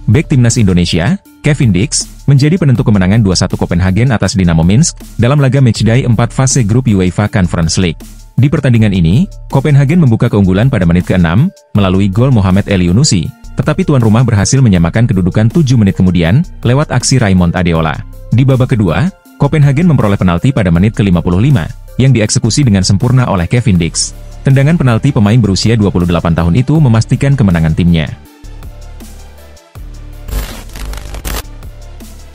Bek timnas Indonesia, Kevin Dix, menjadi penentu kemenangan 2-1 Copenhagen atas Dinamo Minsk dalam laga matchday 4 fase grup UEFA Conference League. Di pertandingan ini, Copenhagen membuka keunggulan pada menit ke-6 melalui gol Mohamed Elyounoussi, tetapi tuan rumah berhasil menyamakan kedudukan 7 menit kemudian lewat aksi Raymond Adeola. Di babak kedua, Copenhagen memperoleh penalti pada menit ke-55 yang dieksekusi dengan sempurna oleh Kevin Dix. Tendangan penalti pemain berusia 28 tahun itu memastikan kemenangan timnya.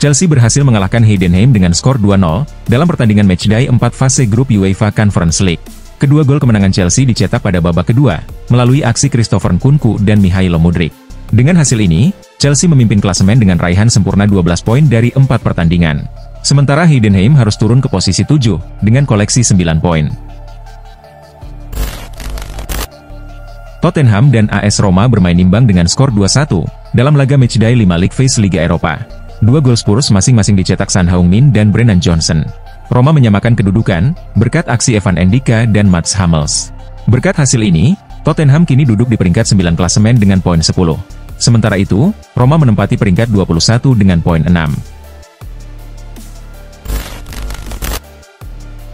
Chelsea berhasil mengalahkan Heidenheim dengan skor 2-0 dalam pertandingan matchday 4 fase grup UEFA Conference League. Kedua gol kemenangan Chelsea dicetak pada babak kedua melalui aksi Christopher Nkunku dan Mikhailo Mudryk. Dengan hasil ini, Chelsea memimpin klasemen dengan raihan sempurna 12 poin dari 4 pertandingan. Sementara Heidenheim harus turun ke posisi 7 dengan koleksi 9 poin. Tottenham dan AS Roma bermain imbang dengan skor 2-1 dalam laga matchday 5 League Phase Liga Eropa. Dua gol Spurs masing-masing dicetak Son Heung-min dan Brennan Johnson. Roma menyamakan kedudukan berkat aksi Evan Endika dan Mats Hummels. Berkat hasil ini, Tottenham kini duduk di peringkat 9 klasemen dengan poin 10. Sementara itu, Roma menempati peringkat 21 dengan poin 6.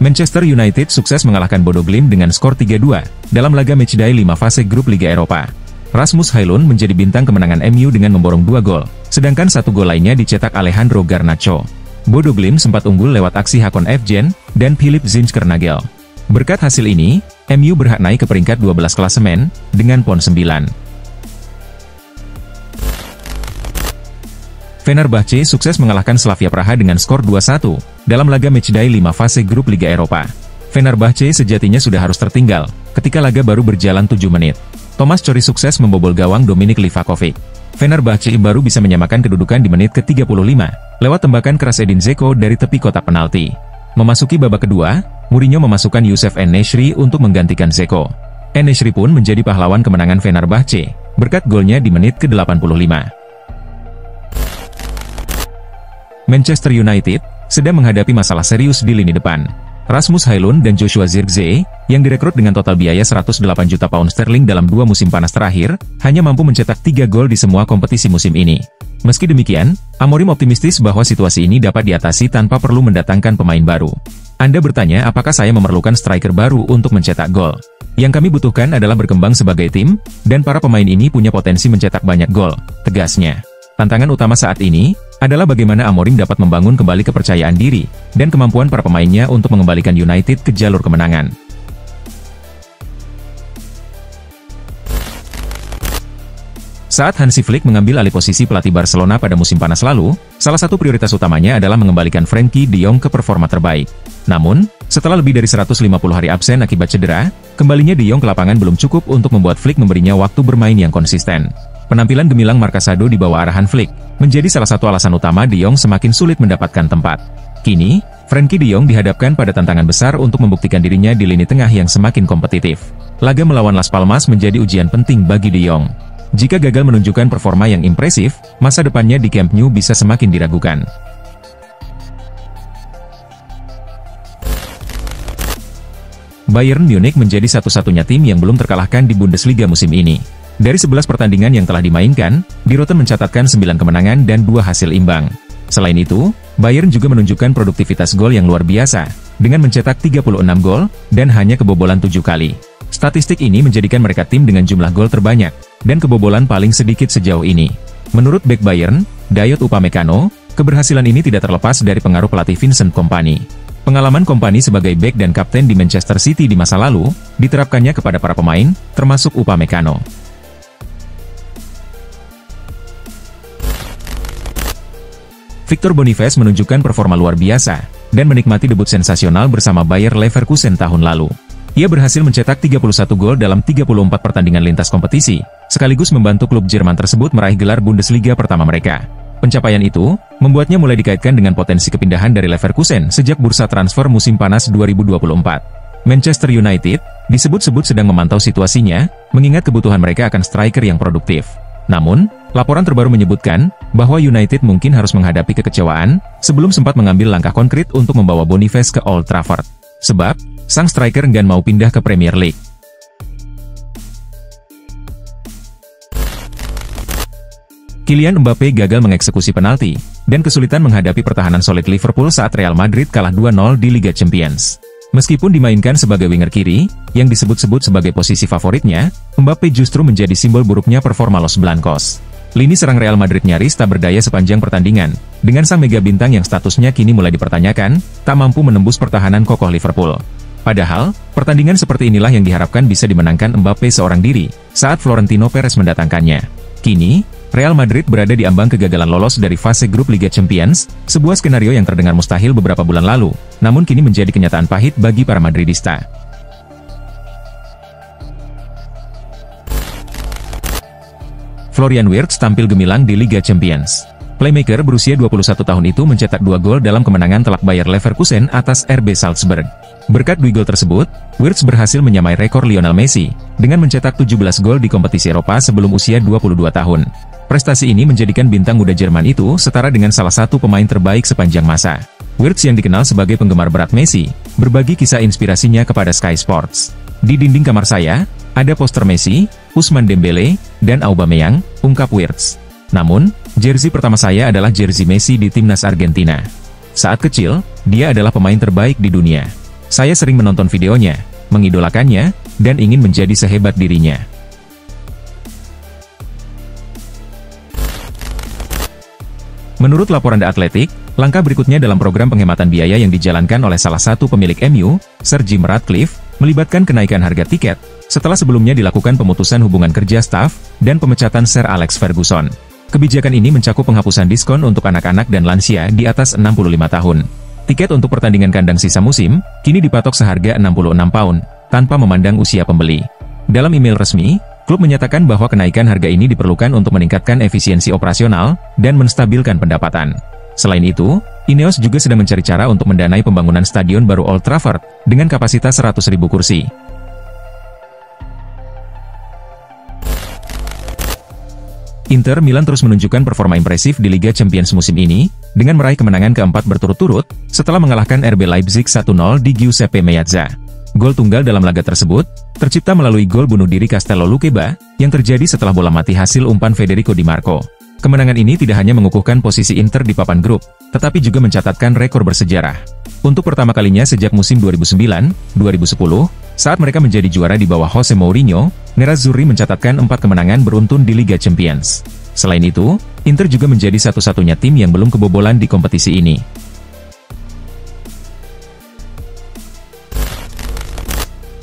Manchester United sukses mengalahkan Bodo Glimt dengan skor 3-2 dalam laga matchday 5 fase grup Liga Eropa. Rasmus Højlund menjadi bintang kemenangan MU dengan memborong 2 gol, sedangkan 1 gol lainnya dicetak Alejandro Garnacho. Bodo Glimt sempat unggul lewat aksi Hakon Evjen dan Philip Zinckernagel. Berkat hasil ini, MU berhak naik ke peringkat 12 klasemen dengan poin 9. Fenerbahce sukses mengalahkan Slavia Praha dengan skor 2-1 dalam laga matchday 5 fase grup Liga Eropa. Fenerbahce sejatinya sudah harus tertinggal ketika laga baru berjalan 7 menit. Thomas Cori sukses membobol gawang Dominik Livakovic. Fenerbahce baru bisa menyamakan kedudukan di menit ke-35 lewat tembakan keras Edin Dzeko dari tepi kotak penalti. Memasuki babak kedua, Mourinho memasukkan Youssef En-Nesyri untuk menggantikan Dzeko. En-Nesyri pun menjadi pahlawan kemenangan Fenerbahce berkat golnya di menit ke-85. Manchester United sedang menghadapi masalah serius di lini depan. Rasmus Højlund dan Joshua Zirkzee, yang direkrut dengan total biaya 108 juta pound sterling dalam 2 musim panas terakhir, hanya mampu mencetak 3 gol di semua kompetisi musim ini. Meski demikian, Amorim optimistis bahwa situasi ini dapat diatasi tanpa perlu mendatangkan pemain baru. Anda bertanya apakah saya memerlukan striker baru untuk mencetak gol? Yang kami butuhkan adalah berkembang sebagai tim, dan para pemain ini punya potensi mencetak banyak gol, tegasnya. Tantangan utama saat ini adalah bagaimana Amorim dapat membangun kembali kepercayaan diri dan kemampuan para pemainnya untuk mengembalikan United ke jalur kemenangan. Saat Hansi Flick mengambil alih posisi pelatih Barcelona pada musim panas lalu, salah satu prioritas utamanya adalah mengembalikan Frenkie de Jong ke performa terbaik. Namun, setelah lebih dari 150 hari absen akibat cedera, kembalinya de Jong ke lapangan belum cukup untuk membuat Flick memberinya waktu bermain yang konsisten. Penampilan gemilang Marcasado di bawah arahan Flick menjadi salah satu alasan utama de Jong semakin sulit mendapatkan tempat. Kini, Frenkie de Jong dihadapkan pada tantangan besar untuk membuktikan dirinya di lini tengah yang semakin kompetitif. Laga melawan Las Palmas menjadi ujian penting bagi de Jong. Jika gagal menunjukkan performa yang impresif, masa depannya di Camp Nou bisa semakin diragukan. Bayern Munich menjadi satu-satunya tim yang belum terkalahkan di Bundesliga musim ini. Dari 11 pertandingan yang telah dimainkan, Die Roten mencatatkan 9 kemenangan dan 2 hasil imbang. Selain itu, Bayern juga menunjukkan produktivitas gol yang luar biasa, dengan mencetak 36 gol, dan hanya kebobolan 7 kali. Statistik ini menjadikan mereka tim dengan jumlah gol terbanyak, dan kebobolan paling sedikit sejauh ini. Menurut bek Bayern, Dayot Upamecano, keberhasilan ini tidak terlepas dari pengaruh pelatih Vincent Kompany. Pengalaman Kompany sebagai bek dan kapten di Manchester City di masa lalu, diterapkannya kepada para pemain, termasuk Upamecano. Victor Boniface menunjukkan performa luar biasa, dan menikmati debut sensasional bersama Bayer Leverkusen tahun lalu. Ia berhasil mencetak 31 gol dalam 34 pertandingan lintas kompetisi, sekaligus membantu klub Jerman tersebut meraih gelar Bundesliga pertama mereka. Pencapaian itu, membuatnya mulai dikaitkan dengan potensi kepindahan dari Leverkusen sejak bursa transfer musim panas 2024. Manchester United, disebut-sebut sedang memantau situasinya, mengingat kebutuhan mereka akan striker yang produktif. Namun, laporan terbaru menyebutkan bahwa United mungkin harus menghadapi kekecewaan sebelum sempat mengambil langkah konkret untuk membawa Boniface ke Old Trafford. Sebab, sang striker enggan mau pindah ke Premier League. Kylian Mbappe gagal mengeksekusi penalti, dan kesulitan menghadapi pertahanan solid Liverpool saat Real Madrid kalah 2-0 di Liga Champions. Meskipun dimainkan sebagai winger kiri, yang disebut-sebut sebagai posisi favoritnya, Mbappe justru menjadi simbol buruknya performa Los Blancos. Lini serang Real Madrid nyaris tak berdaya sepanjang pertandingan, dengan sang mega bintang yang statusnya kini mulai dipertanyakan, tak mampu menembus pertahanan kokoh Liverpool. Padahal, pertandingan seperti inilah yang diharapkan bisa dimenangkan Mbappe seorang diri, saat Florentino Perez mendatangkannya. Kini, Real Madrid berada di ambang kegagalan lolos dari fase grup Liga Champions, sebuah skenario yang terdengar mustahil beberapa bulan lalu, namun kini menjadi kenyataan pahit bagi para Madridista. Florian Wirtz tampil gemilang di Liga Champions. Playmaker berusia 21 tahun itu mencetak 2 gol dalam kemenangan telak Bayer Leverkusen atas RB Salzburg. Berkat 2 gol tersebut, Wirtz berhasil menyamai rekor Lionel Messi, dengan mencetak 17 gol di kompetisi Eropa sebelum usia 22 tahun. Prestasi ini menjadikan bintang muda Jerman itu setara dengan salah satu pemain terbaik sepanjang masa. Wirtz yang dikenal sebagai penggemar berat Messi, berbagi kisah inspirasinya kepada Sky Sports. Di dinding kamar saya, ada poster Messi, Ousmane Dembele, dan Aubameyang, ungkap Wirtz. Namun, jersey pertama saya adalah jersey Messi di timnas Argentina. Saat kecil, dia adalah pemain terbaik di dunia. Saya sering menonton videonya, mengidolakannya, dan ingin menjadi sehebat dirinya. Menurut laporan The Athletic, langkah berikutnya dalam program penghematan biaya yang dijalankan oleh salah satu pemilik MU, Sir Jim Ratcliffe, melibatkan kenaikan harga tiket, setelah sebelumnya dilakukan pemutusan hubungan kerja staf, dan pemecatan Sir Alex Ferguson. Kebijakan ini mencakup penghapusan diskon untuk anak-anak dan lansia di atas 65 tahun. Tiket untuk pertandingan kandang sisa musim, kini dipatok seharga 66 pound, tanpa memandang usia pembeli. Dalam email resmi, klub menyatakan bahwa kenaikan harga ini diperlukan untuk meningkatkan efisiensi operasional, dan menstabilkan pendapatan. Selain itu, Ineos juga sedang mencari cara untuk mendanai pembangunan stadion baru Old Trafford, dengan kapasitas 100.000 kursi. Inter Milan terus menunjukkan performa impresif di Liga Champions musim ini, dengan meraih kemenangan keempat berturut-turut, setelah mengalahkan RB Leipzig 1-0 di Giuseppe Meazza. Gol tunggal dalam laga tersebut, tercipta melalui gol bunuh diri Castello Luqueba, yang terjadi setelah bola mati hasil umpan Federico Di Marco. Kemenangan ini tidak hanya mengukuhkan posisi Inter di papan grup, tetapi juga mencatatkan rekor bersejarah. Untuk pertama kalinya sejak musim 2009-2010, saat mereka menjadi juara di bawah Jose Mourinho, Nerazzurri mencatatkan 4 kemenangan beruntun di Liga Champions. Selain itu, Inter juga menjadi satu-satunya tim yang belum kebobolan di kompetisi ini.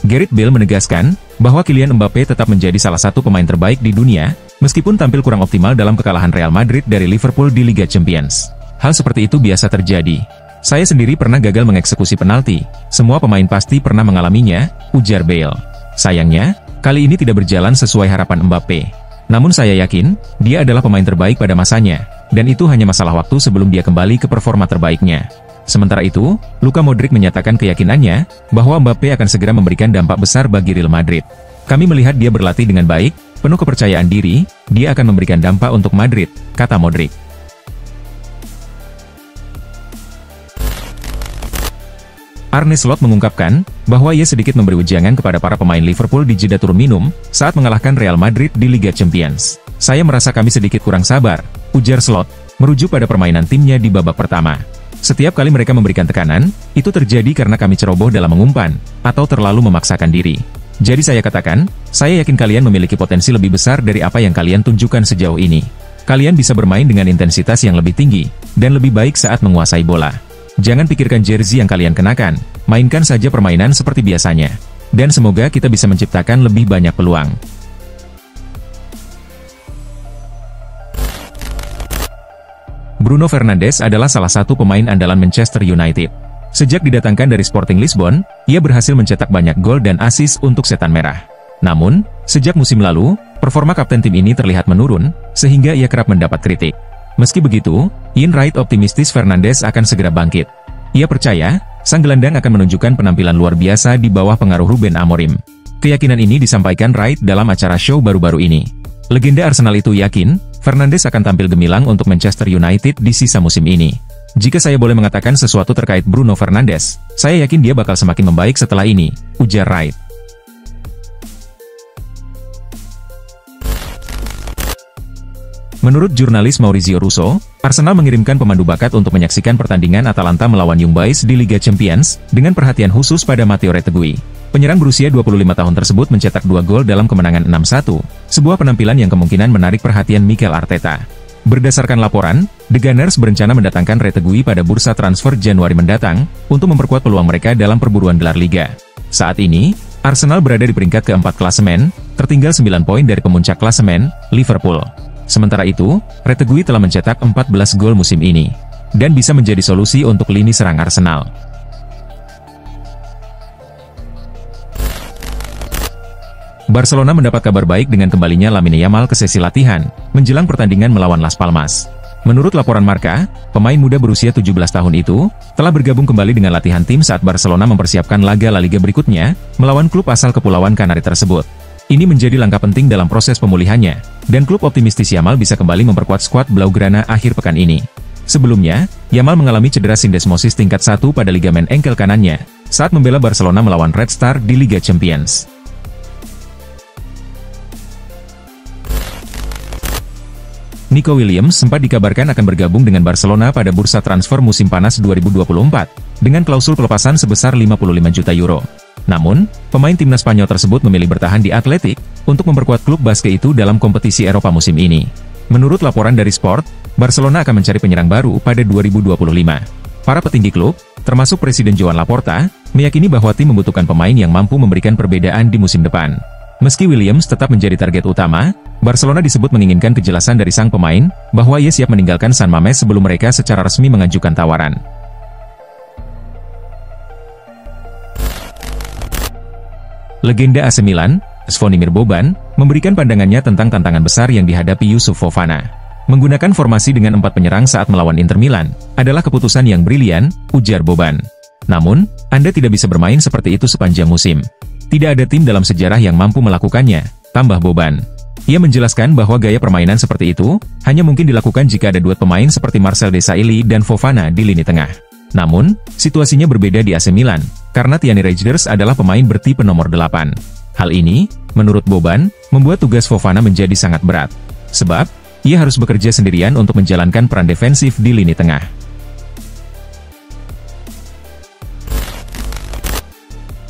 Gareth Bale menegaskan bahwa Kylian Mbappe tetap menjadi salah satu pemain terbaik di dunia, meskipun tampil kurang optimal dalam kekalahan Real Madrid dari Liverpool di Liga Champions. Hal seperti itu biasa terjadi. Saya sendiri pernah gagal mengeksekusi penalti, semua pemain pasti pernah mengalaminya, ujar Bale. Sayangnya, kali ini tidak berjalan sesuai harapan Mbappe. Namun saya yakin, dia adalah pemain terbaik pada masanya, dan itu hanya masalah waktu sebelum dia kembali ke performa terbaiknya. Sementara itu, Luka Modric menyatakan keyakinannya bahwa Mbappe akan segera memberikan dampak besar bagi Real Madrid. Kami melihat dia berlatih dengan baik, penuh kepercayaan diri, dia akan memberikan dampak untuk Madrid, kata Modric. Arne Slot mengungkapkan bahwa ia sedikit memberi wejangan kepada para pemain Liverpool di jeda turun minum saat mengalahkan Real Madrid di Liga Champions. Saya merasa kami sedikit kurang sabar, ujar Slot, merujuk pada permainan timnya di babak pertama. Setiap kali mereka memberikan tekanan, itu terjadi karena kami ceroboh dalam mengumpan, atau terlalu memaksakan diri. Jadi saya katakan, saya yakin kalian memiliki potensi lebih besar dari apa yang kalian tunjukkan sejauh ini. Kalian bisa bermain dengan intensitas yang lebih tinggi, dan lebih baik saat menguasai bola. Jangan pikirkan jersey yang kalian kenakan, mainkan saja permainan seperti biasanya. Dan semoga kita bisa menciptakan lebih banyak peluang. Bruno Fernandes adalah salah satu pemain andalan Manchester United. Sejak didatangkan dari Sporting Lisbon, ia berhasil mencetak banyak gol dan assist untuk Setan Merah. Namun, sejak musim lalu, performa kapten tim ini terlihat menurun, sehingga ia kerap mendapat kritik. Meski begitu, Ian Wright optimistis Fernandes akan segera bangkit. Ia percaya, sang gelandang akan menunjukkan penampilan luar biasa di bawah pengaruh Ruben Amorim. Keyakinan ini disampaikan Wright dalam acara show baru-baru ini. Legenda Arsenal itu yakin, Fernandes akan tampil gemilang untuk Manchester United di sisa musim ini. Jika saya boleh mengatakan sesuatu terkait Bruno Fernandes, saya yakin dia bakal semakin membaik setelah ini, ujar Wright. Menurut jurnalis Maurizio Russo, Arsenal mengirimkan pemandu bakat untuk menyaksikan pertandingan Atalanta melawan Young Boys di Liga Champions, dengan perhatian khusus pada Matteo Retegui. Penyerang berusia 25 tahun tersebut mencetak 2 gol dalam kemenangan 6-1, sebuah penampilan yang kemungkinan menarik perhatian Mikel Arteta. Berdasarkan laporan, The Gunners berencana mendatangkan Retegui pada bursa transfer Januari mendatang, untuk memperkuat peluang mereka dalam perburuan gelar Liga. Saat ini, Arsenal berada di peringkat keempat klasemen, tertinggal 9 poin dari pemuncak klasemen, Liverpool. Sementara itu, Retegui telah mencetak 14 gol musim ini, dan bisa menjadi solusi untuk lini serang Arsenal. Barcelona mendapat kabar baik dengan kembalinya Lamine Yamal ke sesi latihan, menjelang pertandingan melawan Las Palmas. Menurut laporan Marca, pemain muda berusia 17 tahun itu, telah bergabung kembali dengan latihan tim saat Barcelona mempersiapkan laga La Liga berikutnya, melawan klub asal Kepulauan Kanari tersebut. Ini menjadi langkah penting dalam proses pemulihannya, dan klub optimistis Yamal bisa kembali memperkuat skuad Blaugrana akhir pekan ini. Sebelumnya, Yamal mengalami cedera sindesmosis tingkat 1 pada ligamen engkel kanannya, saat membela Barcelona melawan Red Star di Liga Champions. Nico Williams sempat dikabarkan akan bergabung dengan Barcelona pada bursa transfer musim panas 2024, dengan klausul pelepasan sebesar 55 juta euro. Namun, pemain timnas Spanyol tersebut memilih bertahan di Athletic, untuk memperkuat klub basket itu dalam kompetisi Eropa musim ini. Menurut laporan dari Sport, Barcelona akan mencari penyerang baru pada 2025. Para petinggi klub, termasuk Presiden Joan Laporta, meyakini bahwa tim membutuhkan pemain yang mampu memberikan perbedaan di musim depan. Meski Williams tetap menjadi target utama, Barcelona disebut menginginkan kejelasan dari sang pemain, bahwa ia siap meninggalkan San Mamés sebelum mereka secara resmi mengajukan tawaran. Legenda AC Milan, Zvonimir Boban, memberikan pandangannya tentang tantangan besar yang dihadapi Yusuf Fofana. Menggunakan formasi dengan 4 penyerang saat melawan Inter Milan, adalah keputusan yang brilian, ujar Boban. Namun, Anda tidak bisa bermain seperti itu sepanjang musim. Tidak ada tim dalam sejarah yang mampu melakukannya, tambah Boban. Ia menjelaskan bahwa gaya permainan seperti itu, hanya mungkin dilakukan jika ada duet pemain seperti Marcel Desailly dan Fofana di lini tengah. Namun, situasinya berbeda di AC Milan, karena Thierry Reijnders adalah pemain bertipe nomor 8. Hal ini, menurut Boban, membuat tugas Fofana menjadi sangat berat. Sebab, ia harus bekerja sendirian untuk menjalankan peran defensif di lini tengah.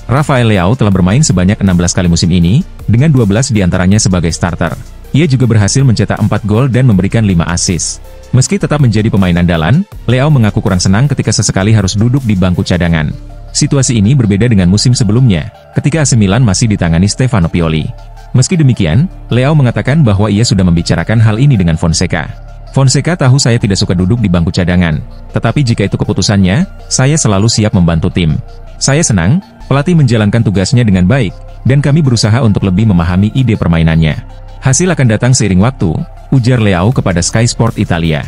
Rafael Leao telah bermain sebanyak 16 kali musim ini, dengan 12 diantaranya sebagai starter. Ia juga berhasil mencetak 4 gol dan memberikan 5 assist. Meski tetap menjadi pemain andalan, Leao mengaku kurang senang ketika sesekali harus duduk di bangku cadangan. Situasi ini berbeda dengan musim sebelumnya, ketika AC Milan masih ditangani Stefano Pioli. Meski demikian, Leao mengatakan bahwa ia sudah membicarakan hal ini dengan Fonseca. Fonseca tahu saya tidak suka duduk di bangku cadangan, tetapi jika itu keputusannya, saya selalu siap membantu tim. Saya senang, pelatih menjalankan tugasnya dengan baik, dan kami berusaha untuk lebih memahami ide permainannya. Hasil akan datang seiring waktu, ujar Leao kepada Sky Sport Italia.